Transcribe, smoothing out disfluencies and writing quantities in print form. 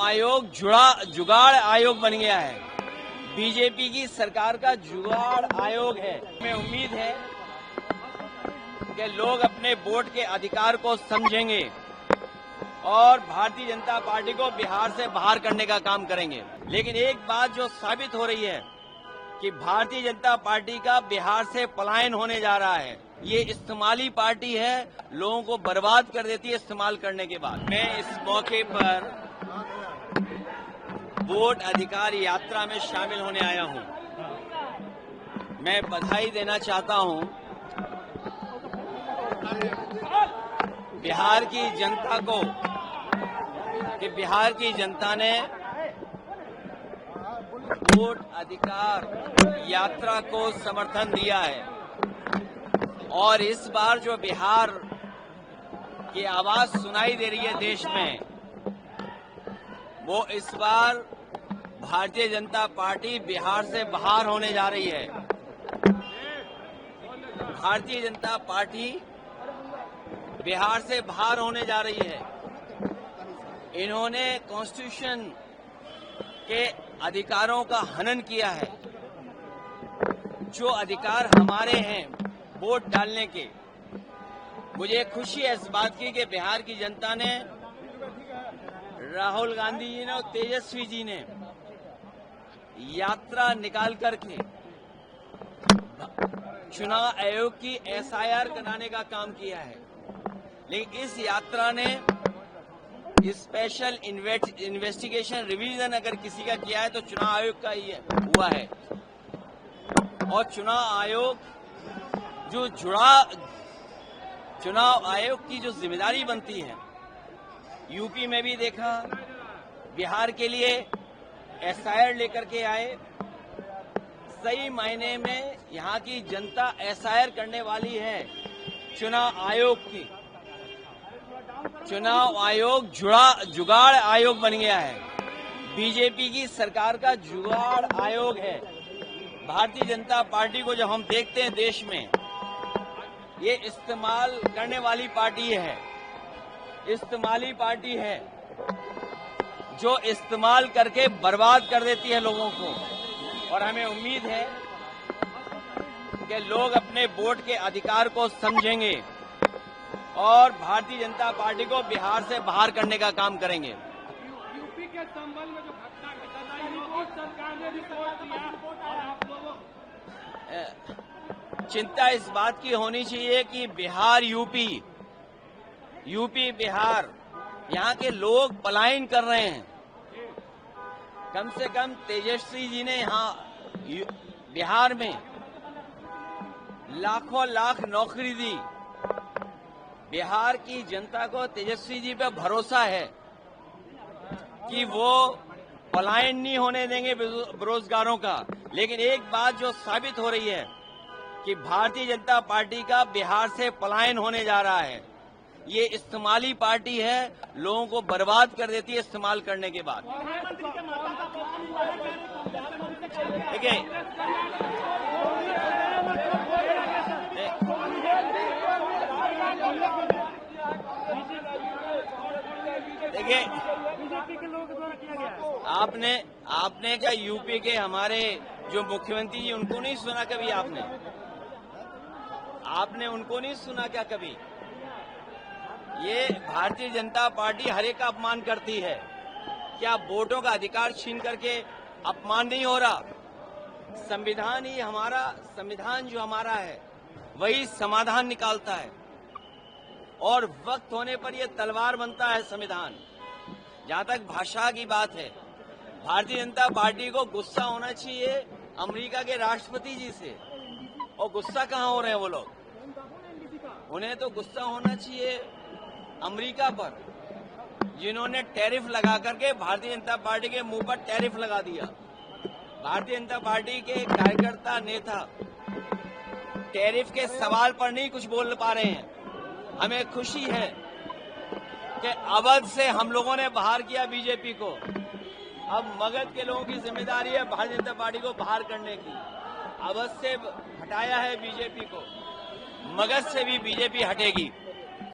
आयोग जुगाड़ आयोग बन गया है। बीजेपी की सरकार का जुगाड़ आयोग है। हमें उम्मीद है कि लोग अपने वोट के अधिकार को समझेंगे और भारतीय जनता पार्टी को बिहार से बाहर करने का काम करेंगे। लेकिन एक बात जो साबित हो रही है कि भारतीय जनता पार्टी का बिहार से पलायन होने जा रहा है। ये इस्तेमाली पार्टी है, लोगों को बर्बाद कर देती है इस्तेमाल करने के बाद। मैं इस मौके पर वोट अधिकार यात्रा में शामिल होने आया हूं। मैं बधाई देना चाहता हूं बिहार की जनता को कि बिहार की जनता ने वोट अधिकार यात्रा को समर्थन दिया है और इस बार जो बिहार की आवाज सुनाई दे रही है देश में, वो इस बार भारतीय जनता पार्टी बिहार से बाहर होने जा रही है। भारतीय जनता पार्टी बिहार से बाहर होने जा रही है। इन्होंने कॉन्स्टिट्यूशन के अधिकारों का हनन किया है। जो अधिकार हमारे हैं वोट डालने के, मुझे खुशी है इस बात की कि बिहार की जनता ने, राहुल गांधी जी ने और तेजस्वी जी ने यात्रा निकाल करके चुनाव आयोग की एसआईआर कराने का काम किया है। लेकिन इस यात्रा ने स्पेशल इन्वेस्टिगेशन रिवीजन अगर किसी का किया है तो चुनाव आयोग का ही हुआ है। और चुनाव आयोग चुनाव आयोग की जो जिम्मेदारी बनती है, यूपी में भी देखा, बिहार के लिए एसआईआर लेकर के आए। सही मायने में यहाँ की जनता एसआईआर करने वाली है चुनाव आयोग की। चुनाव आयोग जुगाड़ आयोग बन गया है। बीजेपी की सरकार का जुगाड़ आयोग है। भारतीय जनता पार्टी को जब हम देखते हैं देश में, ये इस्तेमाल करने वाली पार्टी है, इस्तेमाली पार्टी है जो इस्तेमाल करके बर्बाद कर देती है लोगों को। और हमें उम्मीद है कि लोग अपने वोट के अधिकार को समझेंगे और भारतीय जनता पार्टी को बिहार से बाहर करने का काम करेंगे। यूपी के संबंध में जो घटना सरकार ने रिपोर्ट दिया और आप लोगों, चिंता इस बात की होनी चाहिए कि बिहार यूपी बिहार यहाँ के लोग पलायन कर रहे हैं। कम से कम तेजस्वी जी ने यहाँ बिहार में लाखों लाख नौकरी दी। बिहार की जनता को तेजस्वी जी पे भरोसा है कि वो पलायन नहीं होने देंगे बेरोजगारों का। लेकिन एक बात जो साबित हो रही है कि भारतीय जनता पार्टी का बिहार से पलायन होने जा रहा है। ये इस्तेमाली पार्टी है, लोगों को बर्बाद कर देती है इस्तेमाल करने के बाद। देखिए, आपने क्या यूपी के हमारे जो मुख्यमंत्री जी, उनको नहीं सुना कभी? आपने उनको नहीं सुना क्या कभी? ये भारतीय जनता पार्टी हर एक का अपमान करती है। क्या वोटों का अधिकार छीन करके अपमान नहीं हो रहा? संविधान जो हमारा है वही समाधान निकालता है और वक्त होने पर यह तलवार बनता है संविधान। जहां तक भाषा की बात है, भारतीय जनता पार्टी को गुस्सा होना चाहिए अमेरिका के राष्ट्रपति जी से। और गुस्सा कहां हो रहे हैं वो लोग? उन्हें तो गुस्सा होना चाहिए अमेरिका पर, जिन्होंने टैरिफ लगा करके भारतीय जनता पार्टी के मुंह पर टैरिफ लगा दिया। भारतीय जनता पार्टी के कार्यकर्ता नेता टैरिफ के सवाल पर नहीं कुछ बोल पा रहे हैं। हमें खुशी है कि अवध से हम लोगों ने बाहर किया बीजेपी को। अब मगध के लोगों की जिम्मेदारी है भारतीय जनता पार्टी को बाहर करने की। अवध से हटाया है बीजेपी को, मगध से भी बीजेपी हटेगी।